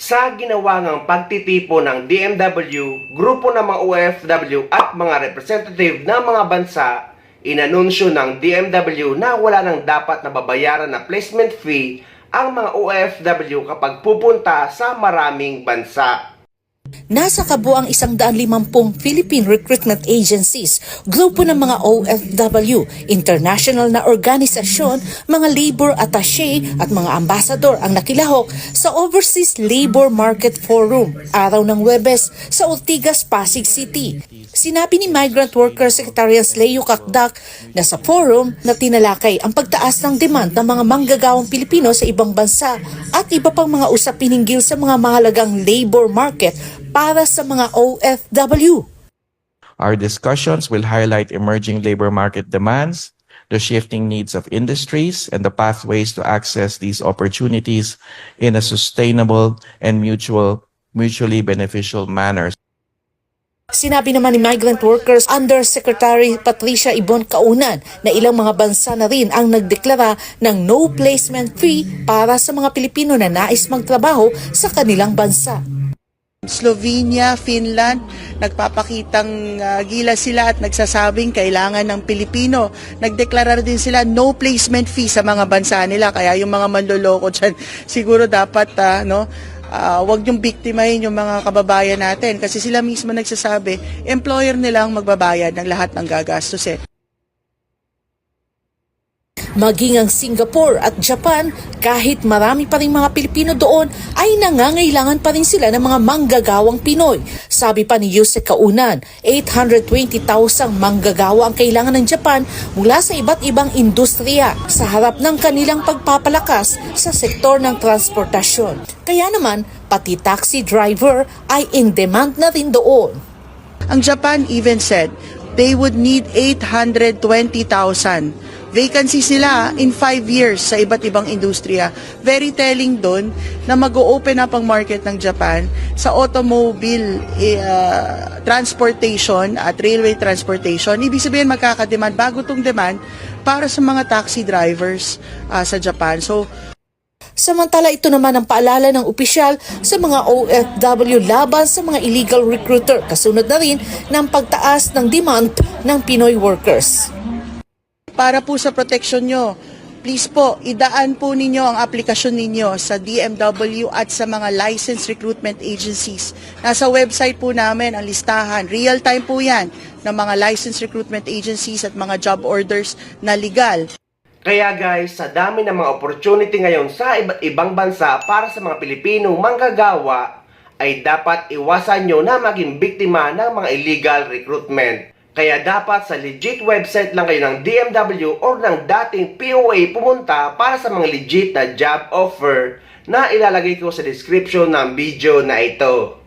Sa ginawa ngang pagtitipo ng DMW, grupo ng mga OFW at mga representative ng mga bansa, inanunsyo ng DMW na wala nang dapat na babayaran na placement fee ang mga OFW kapag pupunta sa maraming bansa. Nasa kabuang 150 Philippine recruitment agencies, grupo ng mga OFW, international na organisasyon, mga labor attaché at mga ambassador ang nakilahok sa Overseas Labor Market Forum, araw ng Huwebes sa Ortigas, Pasig City. Sinabi ni Migrant Worker Secretary Leo Kakdak na sa forum na tinalakay ang pagtaas ng demand ng mga manggagawang Pilipino sa ibang bansa at iba pang mga usapin hinggil sa mga mahalagang labor market para sa mga OFW. Our discussions will highlight emerging labor market demands, the shifting needs of industries, and the pathways to access these opportunities in a sustainable and mutually beneficial manner. Sinabi naman ni Migrant Workers Undersecretary Patricia Ibon Kaunan na ilang mga bansa na rin ang nagdeklara ng no placement fee para sa mga Pilipino na nais magtrabaho sa kanilang bansa. Slovenia, Finland, nagpapakitang gilas sila at nagsasabing kailangan ng Pilipino. Nagdeklara din sila no placement fee sa mga bansa nila. Kaya yung mga manloloko dyan, siguro dapat wag yung biktimahin yung mga kababayan natin. Kasi sila mismo nagsasabi, employer nilang magbabayad ng lahat ng gagastusin. Maging ang Singapore at Japan, kahit marami pa rin mga Pilipino doon, ay nangangailangan pa rin sila ng mga manggagawang Pinoy. Sabi pa ni Yuse Kaunan, 820,000 manggagawa ang kailangan ng Japan mula sa iba't ibang industriya sa harap ng kanilang pagpapalakas sa sektor ng transportasyon. Kaya naman, pati taxi driver ay in demand na rin doon. Ang Japan even said they would need 820,000 vacancies nila in 5 years sa iba't ibang industriya. Very telling doon na mag-o-open up ang market ng Japan sa automobile transportation at railway transportation. Ibig sabihin magkakademand, bago tong demand para sa mga taxi drivers sa Japan. Samantala, ito naman ang paalala ng opisyal sa mga OFW laban sa mga illegal recruiter, kasunod na rin ng pagtaas ng demand ng Pinoy workers. Para po sa proteksyon nyo, please po, idaan po ninyo ang aplikasyon ninyo sa DMW at sa mga licensed recruitment agencies. Nasa website po namin ang listahan. Real time po yan ng mga licensed recruitment agencies at mga job orders na legal. Kaya guys, sa dami ng mga opportunity ngayon sa iba't ibang bansa para sa mga Pilipinong manggagawa, ay dapat iwasan nyo na maging biktima ng mga illegal recruitment. Kaya dapat sa legit website lang kayo ng DMW o ng dating POA pumunta para sa mga legit na job offer na ilalagay ko sa description ng video na ito.